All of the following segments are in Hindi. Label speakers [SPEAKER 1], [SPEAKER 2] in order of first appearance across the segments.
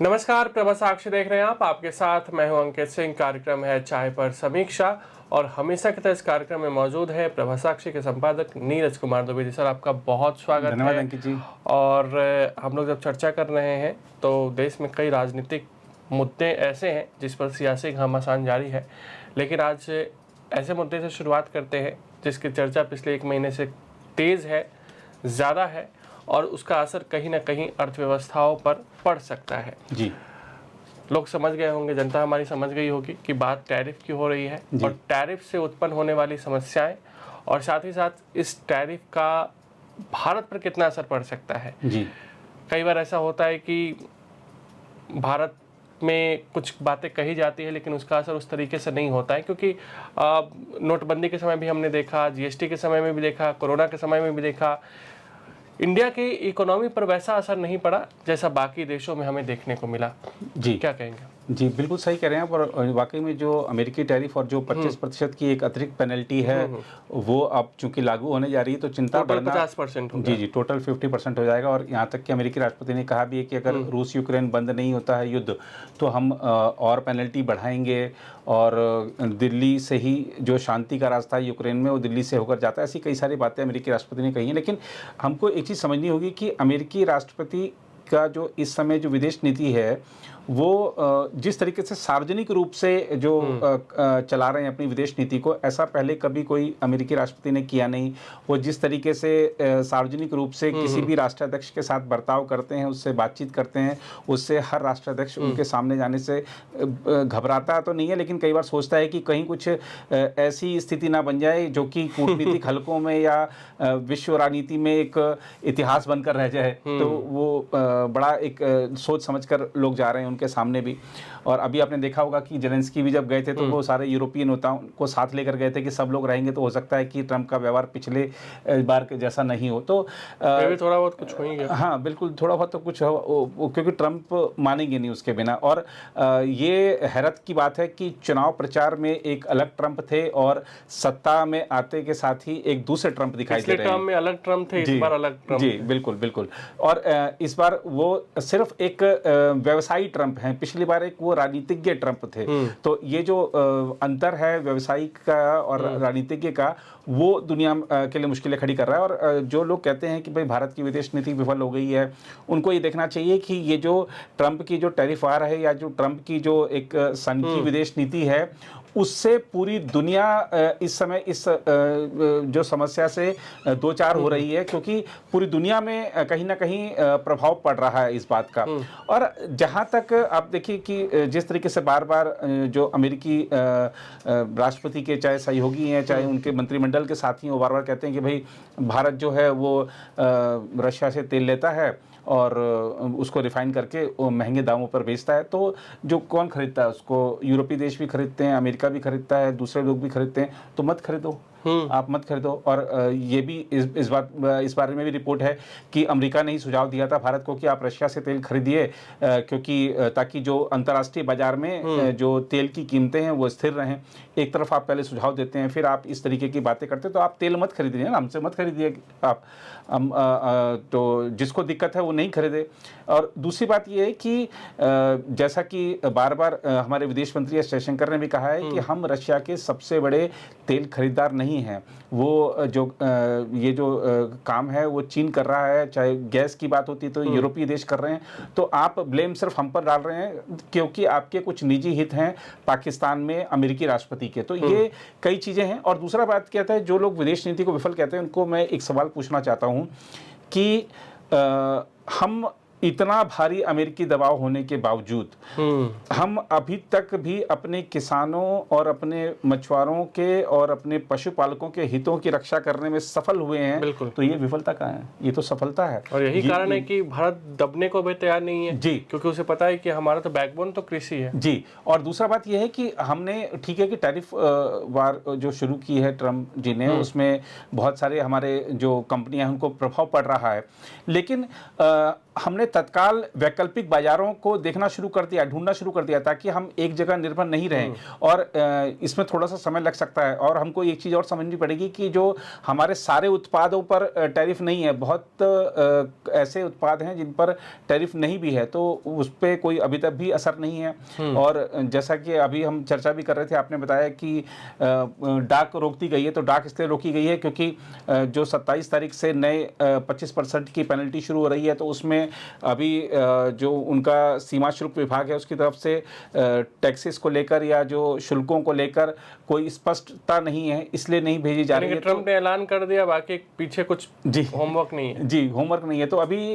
[SPEAKER 1] नमस्कार, प्रभा साक्षी देख रहे हैं आप। आपके साथ मैं हूं अंकित सिंह। कार्यक्रम है चाय पर समीक्षा और हमेशा की तरह इस कार्यक्रम में मौजूद है प्रभा साक्षी के संपादक नीरज कुमार द्विवेदी। सर, आपका बहुत स्वागत
[SPEAKER 2] धन्यवाद
[SPEAKER 1] है।
[SPEAKER 2] अंकित जी।
[SPEAKER 1] और हम लोग जब चर्चा कर रहे हैं तो देश में कई राजनीतिक मुद्दे ऐसे हैं जिस पर सियासी घमासान जारी है, लेकिन आज ऐसे मुद्दे से शुरुआत करते हैं जिसकी चर्चा पिछले एक महीने से तेज़ है, ज़्यादा है और उसका असर कहीं ना कहीं अर्थव्यवस्थाओं पर पड़ सकता है।
[SPEAKER 2] जी
[SPEAKER 1] लोग समझ गए होंगे, जनता हमारी समझ गई होगी कि बात टैरिफ की हो रही है और टैरिफ से उत्पन्न होने वाली समस्याएं और साथ ही साथ इस टैरिफ का भारत पर कितना असर पड़ सकता है।
[SPEAKER 2] जी
[SPEAKER 1] कई बार ऐसा होता है कि भारत में कुछ बातें कही जाती है लेकिन उसका असर उस तरीके से नहीं होता है, क्योंकि नोटबंदी के समय भी हमने देखा, जीएसटी के समय में भी देखा, कोरोना के समय में भी देखा, इंडिया की इकोनॉमी पर वैसा असर नहीं पड़ा जैसा बाकी देशों में हमें देखने को मिला।
[SPEAKER 2] जी
[SPEAKER 1] क्या कहेंगे?
[SPEAKER 2] जी बिल्कुल सही कह रहे हैं आप। और वाकई में जो अमेरिकी टैरिफ और जो 25% की एक अतिरिक्त पेनल्टी है वो अब चूंकि लागू होने जा रही है तो चिंता बढ़ना
[SPEAKER 1] 50% होगा।
[SPEAKER 2] जी टोटल 50% हो जाएगा। और यहाँ तक कि अमेरिकी राष्ट्रपति ने कहा भी है कि अगर रूस यूक्रेन बंद नहीं होता है युद्ध तो हम और पेनल्टी बढ़ाएंगे। और दिल्ली से ही जो शांति का रास्ता है यूक्रेन में वो दिल्ली से होकर जाता है। ऐसी कई सारी बातें अमेरिकी राष्ट्रपति ने कही हैं। लेकिन हमको एक चीज़ समझनी होगी कि अमेरिकी राष्ट्रपति का जो इस समय जो विदेश नीति है वो जिस तरीके से सार्वजनिक रूप से जो चला रहे हैं अपनी विदेश नीति को, ऐसा पहले कभी कोई अमेरिकी राष्ट्रपति ने किया नहीं। वो जिस तरीके से सार्वजनिक रूप से किसी भी राष्ट्राध्यक्ष के साथ बर्ताव करते हैं, उससे बातचीत करते हैं, उससे हर राष्ट्राध्यक्ष उनके सामने जाने से घबराता तो नहीं है, लेकिन कई बार सोचता है कि कहीं कुछ ऐसी स्थिति ना बन जाए जो कि कूटनीतिक हलकों में या विश्व राजनीति में एक इतिहास बनकर रह जाए। तो वो बड़ा एक सोच समझकर लोग जा रहे हैं उनके सामने भी। और अभी आपने देखा होगा कि जेलेंस्की भी जब गए थे तो वो सारे यूरोपीय नेताओं को साथ लेकर गए थे कि सब लोग रहेंगे तो हो सकता है कि ट्रंप का व्यवहार पिछले बार के जैसा नहीं हो। तो
[SPEAKER 1] भी थोड़ा बहुत कुछ हो ही गया।
[SPEAKER 2] हाँ बिल्कुल, थोड़ा बहुत तो कुछ हो, क्योंकि ट्रंप मानेंगे नहीं उसके बिना। और ये हैरत की बात है कि चुनाव प्रचार में एक अलग ट्रंप थे और सत्ता में आते के साथ ही एक दूसरे ट्रंप दिखाई दे रहे हैं।
[SPEAKER 1] टर्म में अलग ट्रंप थे, इस बार अलग ट्रंप।
[SPEAKER 2] जी बिल्कुल बिल्कुल। और इस बार वो सिर्फ एक व्यवसायी ट्रंप हैं, पिछली बार एक वो राजनीतिज्ञ ट्रंप थे। तो ये जो अंतर है व्यवसायिक का और राजनीतिज्ञ का, वो दुनिया के लिए मुश्किलें खड़ी कर रहा है। और जो लोग कहते हैं कि भाई भारत की विदेश नीति विफल हो गई है, उनको ये देखना चाहिए कि ये जो ट्रंप की जो टैरिफ वार है या जो ट्रंप की जो एक सनकी विदेश नीति है, उससे पूरी दुनिया इस समय इस जो समस्या से दो चार हो रही है, क्योंकि पूरी दुनिया में कहीं ना कहीं प्रभाव पड़ रहा है इस बात का। और जहाँ तक आप देखिए कि जिस तरीके से बार बार जो अमेरिकी राष्ट्रपति के चाहे सहयोगी हैं चाहे उनके मंत्रिमंडल के साथी हैं, वो बार बार कहते हैं कि भाई भारत जो है वो रशिया से तेल लेता है और उसको रिफाइन करके वो महंगे दामों पर बेचता है। तो जो कौन खरीदता है उसको, यूरोपीय देश भी खरीदते हैं, अमेरिका भी खरीदता है, दूसरे लोग भी खरीदते हैं। तो मत खरीदो, आप मत खरीदो। और ये भी इस बारे में भी रिपोर्ट है कि अमेरिका ने ही सुझाव दिया था भारत को कि आप रशिया से तेल खरीदिए, क्योंकि ताकि जो अंतर्राष्ट्रीय बाजार में जो तेल की कीमतें हैं वो स्थिर रहें। एक तरफ आप पहले सुझाव देते हैं, फिर आप इस तरीके की बातें करते हैं, तो आप तेल मत खरीदिए ना, हमसे मत खरीदिए आप। तो जिसको दिक्कत है वो नहीं खरीदे। और दूसरी बात ये है कि जैसा कि बार बार हमारे विदेश मंत्री एस जयशंकर ने भी कहा है कि हम रशिया के सबसे बड़े तेल खरीदार नहीं हैं। वो जो ये जो काम है वो चीन कर रहा है, चाहे गैस की बात होती है तो यूरोपीय देश कर रहे हैं। तो आप ब्लेम सिर्फ हम पर डाल रहे हैं क्योंकि आपके कुछ निजी हित हैं पाकिस्तान में अमेरिकी राष्ट्रपति के। तो ये कई चीज़ें हैं। और दूसरा बात कहता है, जो लोग विदेश नीति को विफल कहते हैं उनको मैं एक सवाल पूछना चाहता हूँ कि हम इतना भारी अमेरिकी दबाव होने के बावजूद हम अभी तक भी अपने किसानों और अपने मछुआरों के और अपने पशुपालकों के हितों की रक्षा करने में सफल हुए हैं। तो ये विफलता कहाँ है? ये तो सफलता है।
[SPEAKER 1] और यही कारण है कि भारत दबने को भी तैयार नहीं है
[SPEAKER 2] जी,
[SPEAKER 1] क्योंकि उसे पता है कि हमारा तो बैकबोन तो कृषि है
[SPEAKER 2] जी। और दूसरा बात यह है कि हमने ठीक है कि टैरिफ वार जो शुरू की है ट्रंप जी ने, उसमें बहुत सारे हमारे जो कंपनियां हैं उनको प्रभाव पड़ रहा है, लेकिन हमने तत्काल वैकल्पिक बाजारों को देखना शुरू कर दिया, ढूंढना शुरू कर दिया, ताकि हम एक जगह निर्भर नहीं रहें। और इसमें थोड़ा सा समय लग सकता है। और हमको एक चीज़ और समझनी पड़ेगी कि जो हमारे सारे उत्पादों पर टैरिफ नहीं है, बहुत ऐसे उत्पाद हैं जिन पर टैरिफ नहीं भी है, तो उस पर कोई अभी तक भी असर नहीं है। और जैसा कि अभी हम चर्चा भी कर रहे थे, आपने बताया कि डाक रोक दी गई है, तो डाक इसलिए रोकी गई है क्योंकि जो 27 तारीख से नए 25% की पेनल्टी शुरू हो रही है, तो उसमें अभी जो उनका सीमा शुल्क विभाग है उसकी तरफ से टैक्सेस को लेकर या जो शुल्कों को लेकर कोई स्पष्टता नहीं है, इसलिए नहीं भेजी जा रही है।
[SPEAKER 1] ट्रम्प ने ऐलान कर दिया, बाकी पीछे कुछ
[SPEAKER 2] जी
[SPEAKER 1] होमवर्क नहीं है।
[SPEAKER 2] जी, होमवर्क नहीं है। तो अभी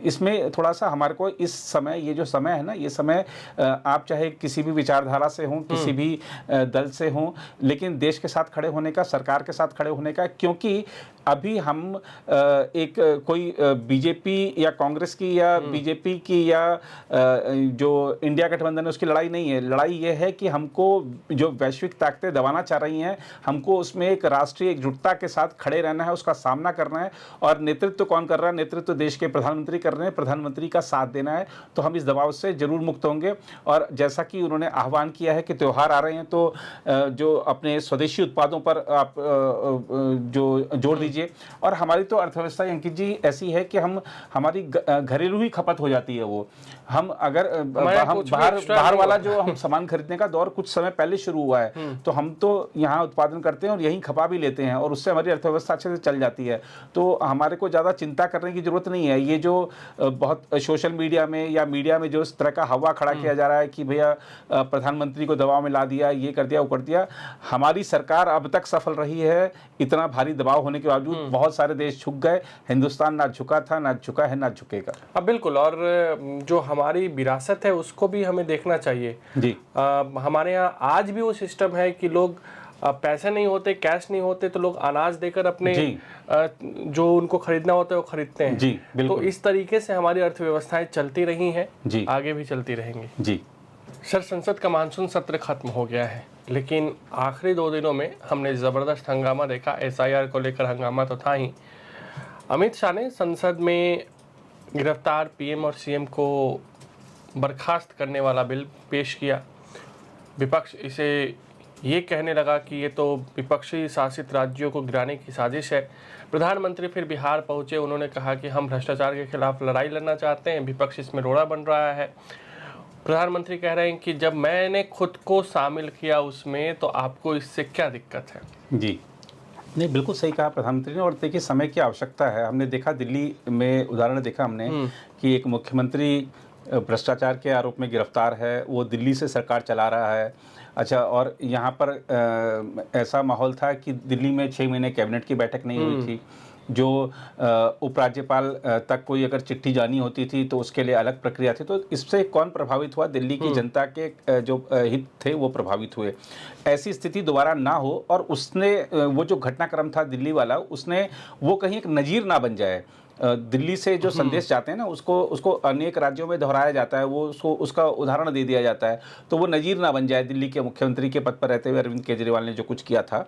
[SPEAKER 2] इसमें थोड़ा सा हमारे को इस समय, ये जो समय है ना, ये समय आप चाहे किसी भी विचारधारा से हों, किसी भी दल से हों, लेकिन देश के साथ खड़े होने का, सरकार के साथ खड़े होने का, क्योंकि अभी हम एक कोई बीजेपी या कांग्रेस की या बीजेपी की या जो इंडिया गठबंधन है उसकी लड़ाई नहीं है। लड़ाई ये है कि हमको जो वैश्विक ताकतें दबाना चाह रही हैं, हमको उसमें एक राष्ट्रीय एकजुटता के साथ खड़े रहना है, उसका सामना करना है। और नेतृत्व कौन कर रहा है? नेतृत्व देश के प्रधानमंत्री कर रहे हैं, प्रधानमंत्री का साथ देना है। तो हम इस दबाव से जरूर मुक्त होंगे। और जैसा कि उन्होंने आह्वान किया है कि त्यौहार आ रहे हैं, तो जो अपने स्वदेशी उत्पादों पर आप जो जोर दीजिए। और हमारी तो अर्थव्यवस्था अंकित जी ऐसी है कि हमारी घरेलू ही खपत हो जाती है। वो हम अगर हम बाहर वाला जो हम सामान खरीदने का दौर कुछ समय पहले शुरू हुआ है, तो हम तो यहाँ उत्पादन करते हैं और यहीं खपा भी लेते हैं, और उससे हमारी अर्थव्यवस्था अच्छे से चल जाती है। तो हमारे को ज़्यादा चिंता करने की जरूरत नहीं है। ये जो बहुत सोशल मीडिया में या मीडिया में जो इस तरह का हवा खड़ा किया जा रहा है कि भैया प्रधानमंत्री को दबाव में ला दिया, ये कर दिया, वो कर दिया, हमारी सरकार अब तक सफल रही है। इतना भारी दबाव होने के बावजूद बहुत सारे देश झुक गए। हिंदुस्तान ना झुका था, ना झुका है, ना झुकेगा।
[SPEAKER 1] अब बिल्कुल। और जो हमारी विरासत है उसको भी हमें देखना चाहिए
[SPEAKER 2] जी।
[SPEAKER 1] हमारे यहाँ आज भी वो सिस्टम है कि लोग पैसे नहीं होते, कैश नहीं होते, तो लोग अनाज देकर अपने जो उनको खरीदना होता है वो खरीदते हैं।
[SPEAKER 2] जी, बिल्कुल।
[SPEAKER 1] तो इस तरीके से हमारी अर्थव्यवस्थाएं चलती रही हैं,
[SPEAKER 2] जी,
[SPEAKER 1] आगे भी चलती रहेंगी।
[SPEAKER 2] जी
[SPEAKER 1] सर, संसद का मानसून सत्र खत्म हो गया है, लेकिन आखिरी 2 दिनों में हमने ज़बरदस्त हंगामा देखा। SIR को लेकर हंगामा तो था ही। अमित शाह ने संसद में गिरफ्तार PM और CM को बर्खास्त करने वाला बिल पेश किया। विपक्ष इसे ये कहने लगा कि ये तो विपक्षी शासित राज्यों को गिराने की साजिश है। प्रधानमंत्री फिर बिहार पहुंचे। उन्होंने कहा कि हम भ्रष्टाचार के खिलाफ लड़ाई लड़ना चाहते हैं, विपक्ष इसमें रोड़ा बन रहा है। प्रधानमंत्री कह रहे हैं कि जब मैंने खुद को शामिल किया उसमें, तो आपको इससे क्या दिक्कत है?
[SPEAKER 2] जी, नहीं, बिल्कुल सही कहा प्रधानमंत्री ने। और देखिए, समय की आवश्यकता है। हमने देखा दिल्ली में उदाहरण देखा हमने कि एक मुख्यमंत्री भ्रष्टाचार के आरोप में गिरफ्तार है, वो दिल्ली से सरकार चला रहा है। अच्छा, और यहाँ पर ऐसा माहौल था कि दिल्ली में 6 महीने कैबिनेट की बैठक नहीं हुई थी। जो उपराज्यपाल तक कोई अगर चिट्ठी जानी होती थी तो उसके लिए अलग प्रक्रिया थी। तो इससे कौन प्रभावित हुआ? दिल्ली की जनता के जो हित थे वो प्रभावित हुए। ऐसी स्थिति दोबारा ना हो, और उसने वो जो घटनाक्रम था दिल्ली वाला, उसने वो कहीं एक नज़ीर ना बन जाए। दिल्ली से जो संदेश जाते हैं ना, उसको अनेक राज्यों में दोहराया जाता है, वो उसका उदाहरण दे दिया जाता है, तो वो नज़ीर ना बन जाए। दिल्ली के मुख्यमंत्री के पद पर रहते हुए अरविंद केजरीवाल ने जो कुछ किया था,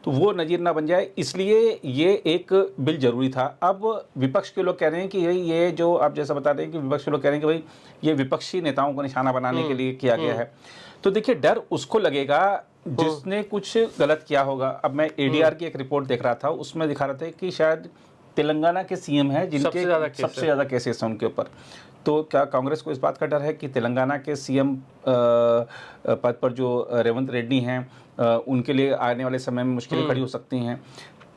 [SPEAKER 2] तो वो नज़ीर ना बन जाए, इसलिए ये एक बिल जरूरी था। अब विपक्ष के लोग कह रहे हैं कि ये जो आप जैसा बता रहे हैं कि विपक्ष के लोग कह रहे हैं कि भाई ये विपक्षी नेताओं को निशाना बनाने के लिए किया गया है। तो देखिए, डर उसको लगेगा जिसने कुछ गलत किया होगा। अब मैं ADR की एक रिपोर्ट देख रहा था, उसमें दिखा रहे थे कि शायद तेलंगाना के CM हैं जिनके सबसे ज़्यादा केसेस हैं उनके ऊपर। तो क्या कांग्रेस को इस बात का डर है कि तेलंगाना के CM पद पर जो रेवंत रेड्डी हैं, उनके लिए आने वाले समय में मुश्किलें खड़ी हो सकती हैं?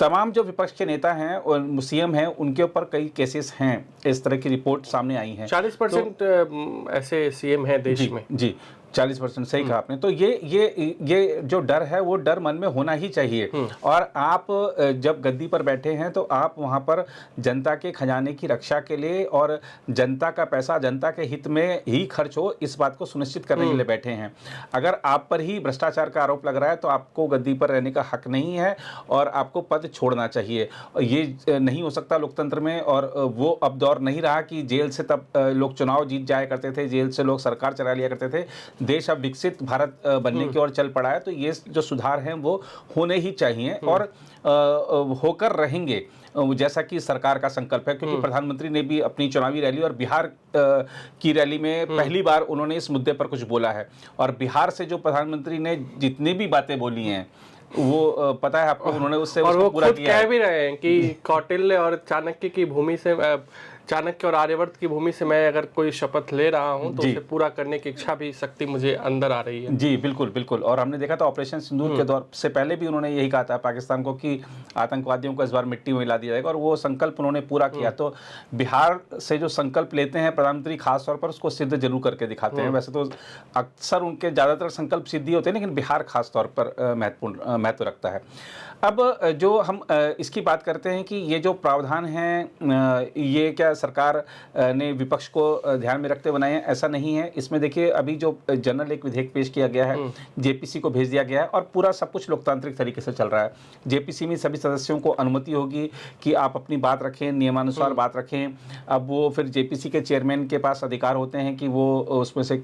[SPEAKER 2] तमाम जो विपक्ष के नेता हैं और CM हैं, उनके ऊपर कई केसेस हैं, इस तरह की रिपोर्ट सामने आई हैं।
[SPEAKER 1] 40% ऐसे CM हैं देश में।
[SPEAKER 2] जी, 40% सही कहा आपने। तो ये जो डर है वो डर मन में होना ही चाहिए। और आप जब गद्दी पर बैठे हैं तो आप वहाँ पर जनता के खजाने की रक्षा के लिए और जनता का पैसा जनता के हित में ही खर्च हो, इस बात को सुनिश्चित करने के लिए बैठे हैं। अगर आप पर ही भ्रष्टाचार का आरोप लग रहा है तो आपको गद्दी पर रहने का हक नहीं है और आपको पद छोड़ना चाहिए। ये नहीं हो सकता लोकतंत्र में। और वो अब दौर नहीं रहा कि जेल से तब लोग चुनाव जीत जाया करते थे, जेल से लोग सरकार चला लिया करते थे। देश अब विकसित भारत बनने की ओर चल पड़ा है, तो ये जो सुधार हैं वो होने ही चाहिए और होकर रहेंगे, जैसा कि सरकार का संकल्प है। क्योंकि प्रधानमंत्री ने भी अपनी चुनावी रैली और बिहार की रैली में पहली बार उन्होंने इस मुद्दे पर कुछ बोला है, और बिहार से जो प्रधानमंत्री ने जितनी भी बातें बोली हैं वो पता है आपको, उन्होंने उससे
[SPEAKER 1] और वो
[SPEAKER 2] पूरा
[SPEAKER 1] खुद
[SPEAKER 2] किया
[SPEAKER 1] कह
[SPEAKER 2] है।
[SPEAKER 1] भी रहे हैं कि कौटिल्य और चाणक्य की भूमि से, चाणक्य और आर्यवर्त की भूमि से मैं अगर कोई शपथ ले रहा हूं तो
[SPEAKER 2] जी।
[SPEAKER 1] उसे पूरा करने की इच्छा भी, शक्ति मुझे अंदर आ रही है।
[SPEAKER 2] जी बिल्कुल बिल्कुल। और हमने देखा था ऑपरेशन सिंदूर के दौर से पहले भी उन्होंने यही कहा था पाकिस्तान को कि आतंकवादियों को इस बार मिट्टी में मिला दिया जाएगा, और वो संकल्प उन्होंने पूरा किया। तो बिहार से जो संकल्प लेते हैं प्रधानमंत्री, खास तौर पर उसको सिद्ध जरूर करके दिखाते हैं। वैसे तो अक्सर उनके ज़्यादातर संकल्प सिद्धि होते हैं, लेकिन बिहार खास तौर पर महत्व रखता है। अब जो हम इसकी बात करते हैं कि ये जो प्रावधान हैं ये क्या सरकार ने विपक्ष को ध्यान में रखते बनाए हैं, ऐसा नहीं है। इसमें देखिए अभी जो जनरल एक विधेयक पेश किया गया है, जेपीसी को भेज दिया गया है, और पूरा सब कुछ लोकतांत्रिक तरीके से चल रहा है। जेपीसी में सभी सदस्यों को अनुमति होगी कि आप अपनी बात रखें, नियमानुसार बात रखें। अब वो फिर जेपीसी के चेयरमैन के पास अधिकार होते हैं कि वो उसमें से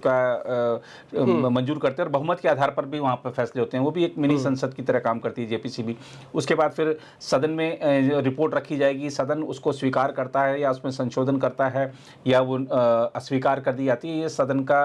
[SPEAKER 2] मंजूर करते हैं, और बहुमत के आधार पर भी वहाँ पर फैसले होते हैं। वो भी एक मिनी संसद की तरह काम करती है जेपीसी भी। उसके बाद फिर सदन में रिपोर्ट रखी जाएगी, सदन उसको स्वीकार करता है या उसमें संशोधन करता है या वो अस्वीकार कर दी जाती है। ये सदन का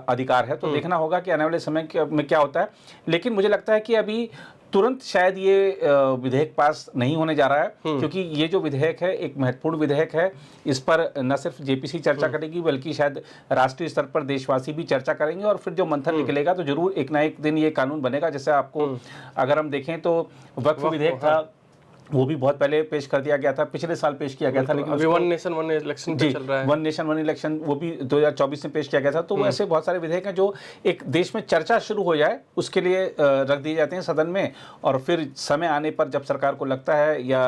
[SPEAKER 2] अधिकार है। तो देखना होगा कि आने वाले समय में क्या होता है। लेकिन मुझे लगता है कि अभी तुरंत शायद ये विधेयक पास नहीं होने जा रहा है, क्योंकि ये जो विधेयक है एक महत्वपूर्ण विधेयक है। इस पर न सिर्फ जेपीसी चर्चा करेगी, बल्कि शायद राष्ट्रीय स्तर पर देशवासी भी चर्चा करेंगे, और फिर जो मंथन निकलेगा तो जरूर एक ना एक दिन ये कानून बनेगा। जैसे आपको अगर हम देखें तो वक्फ विधेयक था, वो भी बहुत पहले पेश कर दिया गया था, पिछले साल पेश किया गया था, लेकिन
[SPEAKER 1] अभी वन नेशन वन इलेक्शन पे चल रहा है।
[SPEAKER 2] वन नेशन वन इलेक्शन वो भी 2024 में पेश किया गया था। तो ऐसे बहुत सारे विधेयक हैं जो एक देश में चर्चा शुरू हो जाए उसके लिए रख दिए जाते हैं सदन में, और फिर समय आने पर जब सरकार को लगता है या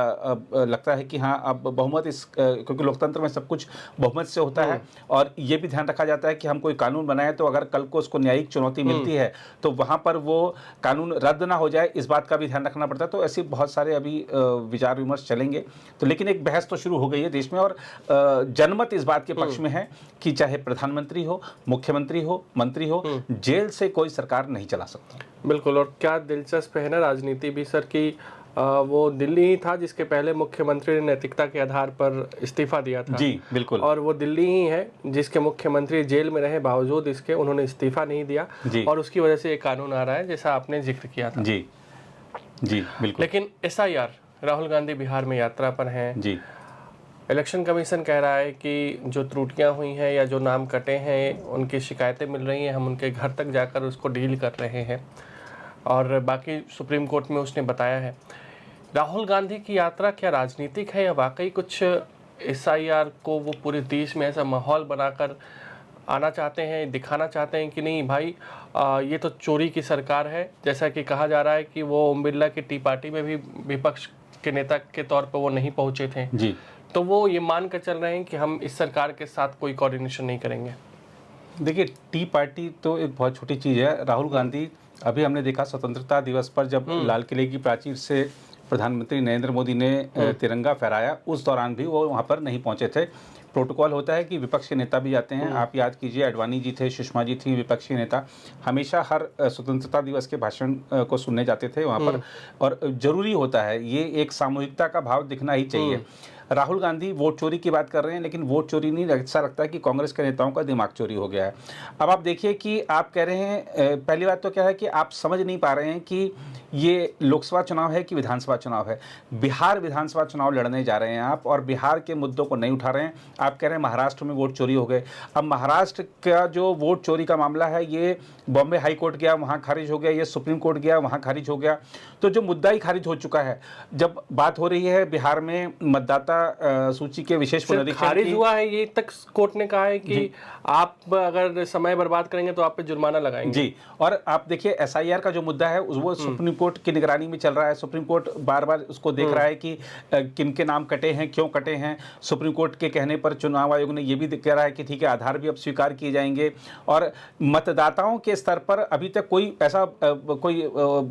[SPEAKER 2] लगता है कि हाँ अब बहुमत क्योंकि लोकतंत्र में सब कुछ बहुमत से होता है, और ये भी ध्यान रखा जाता है कि हम कोई कानून बनाए तो अगर कल को उसको न्यायिक चुनौती मिलती है तो वहाँ पर वो कानून रद्द ना हो जाए, इस बात का भी ध्यान रखना पड़ता है। तो ऐसे बहुत सारे अभी विचार विमर्श चलेंगे। तो लेकिन एक बहस तो शुरू हो गई है देश में, और जनमत इस बात के पक्ष में है कि चाहे प्रधानमंत्री हो, मुख्यमंत्री हो, मंत्री हो, जेल से कोई सरकार नहीं चला सकता।
[SPEAKER 1] बिल्कुल। और क्या दिलचस्प है ना राजनीति भी सर की, वो दिल्ली ही था जिसके पहले मुख्यमंत्री ने नैतिकता के आधार पर इस्तीफा दिया था।
[SPEAKER 2] जी बिल्कुल।
[SPEAKER 1] और वो दिल्ली ही है जिसके मुख्यमंत्री जेल में रहे बावजूद इसके उन्होंने इस्तीफा नहीं दिया, और उसकी वजह से ये कानून आ रहा है जैसा आपने जिक्र किया था।
[SPEAKER 2] जी जी बिल्कुल।
[SPEAKER 1] लेकिन SIR, राहुल गांधी बिहार में यात्रा पर हैं
[SPEAKER 2] जी।
[SPEAKER 1] इलेक्शन कमीशन कह रहा है कि जो त्रुटियां हुई हैं या जो नाम कटे हैं उनकी शिकायतें मिल रही हैं, हम उनके घर तक जाकर उसको डील कर रहे हैं, और बाकी सुप्रीम कोर्ट में उसने बताया है। राहुल गांधी की यात्रा क्या राजनीतिक है या वाकई कुछ SIR को वो पूरे देश में ऐसा माहौल बनाकर आना चाहते हैं, दिखाना चाहते हैं कि नहीं भाई ये तो चोरी की सरकार है, जैसा कि कहा जा रहा है कि वो ओम बिरला की टी पार्टी में भी विपक्ष के नेता के तौर पर वो नहीं पहुंचे थे
[SPEAKER 2] जी।
[SPEAKER 1] तो वो ये मान कर चल रहे हैं कि हम इस सरकार के साथ कोई कोऑर्डिनेशन नहीं करेंगे।
[SPEAKER 2] देखिए टी पार्टी तो एक बहुत छोटी चीज़ है। राहुल गांधी, अभी हमने देखा स्वतंत्रता दिवस पर जब लाल किले की प्राचीर से प्रधानमंत्री नरेंद्र मोदी ने तिरंगा फहराया, उस दौरान भी वो वहाँ पर नहीं पहुँचे थे। प्रोटोकॉल होता है कि विपक्ष के नेता भी आते हैं। आप याद कीजिए आडवाणी जी थे, सुषमा जी थी, विपक्षी नेता हमेशा हर स्वतंत्रता दिवस के भाषण को सुनने जाते थे वहाँ पर, और ज़रूरी होता है, ये एक सामूहिकता का भाव दिखना ही चाहिए। राहुल गांधी वोट चोरी की बात कर रहे हैं, लेकिन वोट चोरी नहीं, ऐसा लगता है कि कांग्रेस के नेताओं का दिमाग चोरी हो गया है। अब आप देखिए कि आप कह रहे हैं, पहली बात तो क्या है कि आप समझ नहीं पा रहे हैं कि ये लोकसभा चुनाव है कि विधानसभा चुनाव है। बिहार विधानसभा चुनाव लड़ने जा रहे हैं आप, और बिहार के मुद्दों को नहीं उठा रहे हैं। आप कह रहे हैं महाराष्ट्र में वोट चोरी हो गए। अब महाराष्ट्र का जो वोट चोरी का मामला है ये बॉम्बे हाई कोर्ट गया, वहाँ खारिज हो गया, ये सुप्रीम कोर्ट गया, वहाँ खारिज हो गया। तो जो मुद्दा ही खारिज हो चुका है। जब बात हो रही है बिहार में मतदाता सूची के विशेष पुनरीक्षण
[SPEAKER 1] खारिज हुआ है, ये तक कोर्ट ने कहा है कि आप अगर समय बर्बाद करेंगे तो आप पे जुर्माना लगाएंगे।
[SPEAKER 2] जी। और आप देखिए SIR का जो मुद्दा है वो सुप्रीम कोर्ट की निगरानी में चल रहा है। सुप्रीम कोर्ट बार बार उसको देख रहा है कि किन के नाम कटे हैं, क्यों कटे हैं। सुप्रीम कोर्ट के कहने पर चुनाव आयोग ने ये भी कह रहा है कि ठीक है, आधार भी अब स्वीकार किए जाएंगे। और मतदाताओं के स्तर पर अभी तक कोई ऐसा कोई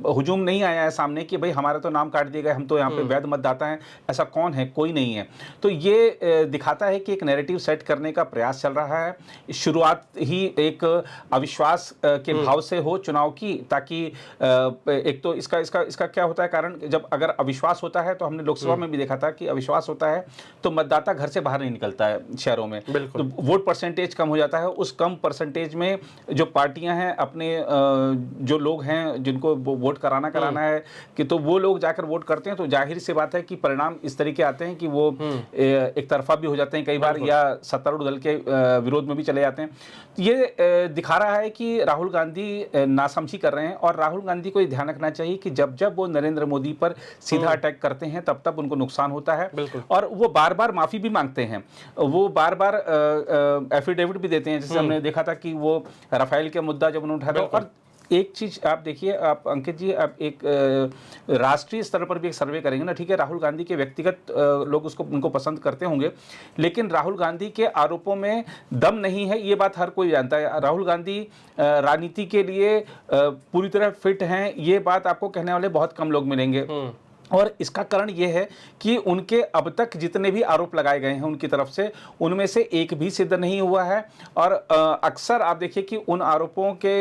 [SPEAKER 2] हुजूम नहीं आया है सामने कि भाई हमारे तो नाम काट दिए गए, हम तो यहाँ पे वैध मतदाता हैं। ऐसा कौन है? कोई नहीं है। है। तो ये दिखाता है कि एक नैरेटिव सेट करने का प्रयास चल रहा है। शुरुआत ही एक अविश्वास के भाव से हो चुनाव की, ताकि एक तो इसका क्या होता है कारण, जब अगर अविश्वास होता है तो हमने लोकसभा में भी देखा था कि अविश्वास होता है तो मतदाता घर से बाहर नहीं निकलता है शहरों में, तो वोट परसेंटेज कम हो जाता है। उस कम परसेंटेज में जो पार्टियां हैं, अपने जो लोग हैं जिनको वोट कराना है कि तो वो लोग जाकर वोट करते हैं, तो जाहिर सी बात है कि परिणाम इस तरीके आते हैं कि वो एक तरफा भी हो जाते हैं कई बार, या सत्तारूढ़ दल के विरोध में भी चले जाते हैं। तो ये दिखा रहा है कि राहुल गांधी नासमझी कर रहे हैं, और राहुल गांधी को ये ध्यान रखना चाहिए कि जब जब वो नरेंद्र मोदी पर सीधा अटैक करते हैं तब तब उनको नुकसान होता है, और वो बार बार माफी भी मांगते हैं, वो बार बार एफिडेविट भी देते हैं। जैसे हमने देखा था कि वो राफेल के मुद्दा जब उन्होंने उठाया, और एक चीज आप देखिए, आप अंकित जी, आप एक राष्ट्रीय स्तर पर भी एक सर्वे करेंगे ना, ठीक है, राहुल गांधी के व्यक्तिगत लोग उनको पसंद करते होंगे, लेकिन राहुल गांधी के आरोपों में दम नहीं है, ये बात हर कोई जानता है। राहुल गांधी राजनीति के लिए पूरी तरह फिट हैं, ये बात आपको कहने वाले बहुत कम लोग मिलेंगे। और इसका कारण ये है कि उनके अब तक जितने भी आरोप लगाए गए हैं उनकी तरफ से, उनमें से एक भी सिद्ध नहीं हुआ है। और अक्सर आप देखिए कि उन आरोपों के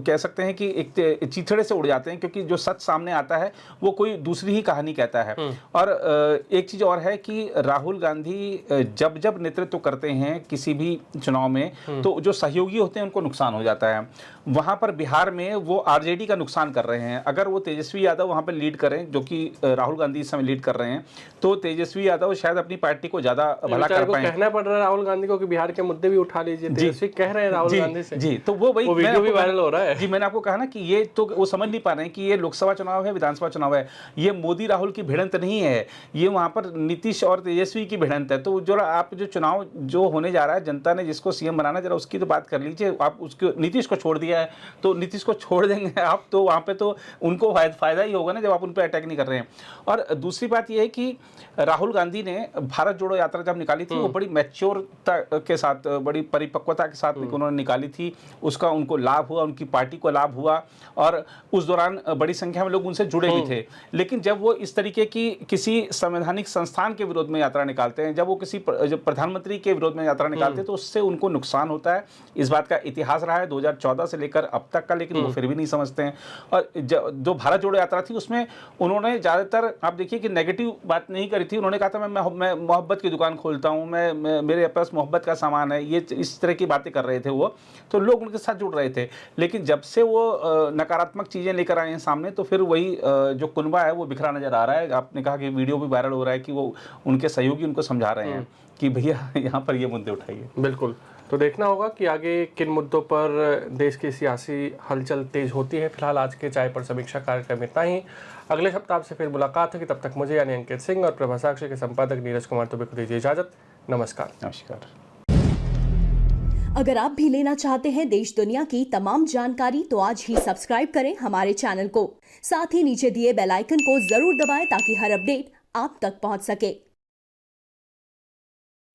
[SPEAKER 2] कह सकते हैं कि एक चिथड़े से उड़ जाते हैं, क्योंकि जो सच सामने आता है वो कोई दूसरी ही कहानी कहता है। और एक चीज़ और है कि राहुल गांधी जब जब नेतृत्व करते हैं किसी भी चुनाव में, तो जो सहयोगी होते हैं उनको नुकसान हो जाता है। वहाँ पर बिहार में वो आरजेडी का नुकसान कर रहे हैं। अगर वो तेजस्वी यादव वहाँ पर लीड करें, जो कि राहुल गांधी इस समय लीड कर रहे हैं, तो तेजस्वी यादव शायद अपनी पार्टी को ज्यादा भला कर पाएं।
[SPEAKER 1] कहना पड़ रहा है राहुल गांधी को कि बिहार के मुद्दे भी उठा लीजिए, तेजस्वी कह रहे हैं राहुल गांधी से।
[SPEAKER 2] जी, तो वो वही
[SPEAKER 1] वीडियो भी वायरल हो रहा है।
[SPEAKER 2] जी, मैंने आपको कहा ना कि ये तो वो समझ नहीं पा रहे हैं कि ये लोकसभा चुनाव है, विधानसभा चुनाव है, ये मोदी राहुल की भिड़ंत नहीं है, ये वहां पर नीतीश और तेजस्वी की भिड़ंत है। तो जो आप जो चुनाव जो होने जा रहा है, जनता ने जिसको सीएम बनाना, जरा उसकी तो बात कर लीजिए। आप उसको नीतीश को छोड़ दिया है, तो नीतीश को छोड़ देंगे आप, तो वहां पे तो उनको फायदा ही होगा ना, जब आप उन पर अटैक नहीं कर रहे हैं। और दूसरी बात यह है कि राहुल गांधी ने भारत जोड़ो यात्रा जब निकाली थी, वो बड़ी मैच्योरता के साथ, बड़ी परिपक्वता के साथ उन्होंने निकाली थी। उसका उनको लाभ हुआ, उनकी पार्टी को लाभ हुआ, और उस दौरान बड़ी संख्या में लोग उनसे जुड़े भी थे। लेकिन जब वो इस तरीके की किसी संवैधानिक संस्थान के विरोध में यात्रा निकालते हैं, जब वो किसी प्रधानमंत्री के विरोध में यात्रा निकालते हैं, तो उससे उनको नुकसान होता है। इस बात का इतिहास रहा है 2014 से लेकर अब तक का, लेकिन वो फिर भी नहीं समझते हैं। और जो भारत जोड़ो यात्रा थी उसमें उन्होंने ज़्यादातर आप देखिए कि नेगेटिव बात नहीं करी थी। उन्होंने कहा था मैं मोहब्बत की दुकान खोलता हूँ, मैं मेरे पास मोहब्बत का सामान है, ये इस तरह की बातें कर रहे थे वो, तो लोग उनके साथ जुड़ रहे थे। लेकिन जब से वो नकारात्मक चीज़ें लेकर आए हैं सामने, तो फिर वही जो कुनबा है वो बिखरा नजर आ रहा है। आपने कहा कि वीडियो भी वायरल हो रहा है कि वो उनके सहयोगी उनको समझा रहे हैं कि भैया यहाँ पर ये मुद्दे उठाइए।
[SPEAKER 1] बिल्कुल, तो देखना होगा कि आगे किन मुद्दों पर देश की सियासी हलचल तेज होती है। फिलहाल आज के चाय पर समीक्षा कार्यक्रम इतना ही। अगले सप्ताह आपसे फिर मुलाकात होगी, तब तक मुझे यानी अंकित सिंह और प्रभा साक्षी के संपादक नीरज कुमार तो को दीजिए इजाजत। नमस्कार।
[SPEAKER 2] नमस्कार।
[SPEAKER 3] अगर आप भी लेना चाहते हैं देश दुनिया की तमाम जानकारी, तो आज ही सब्सक्राइब करें हमारे चैनल को। साथ ही नीचे दिए बेल आइकन को जरूर दबाएं ताकि हर अपडेट आप तक पहुंच सके।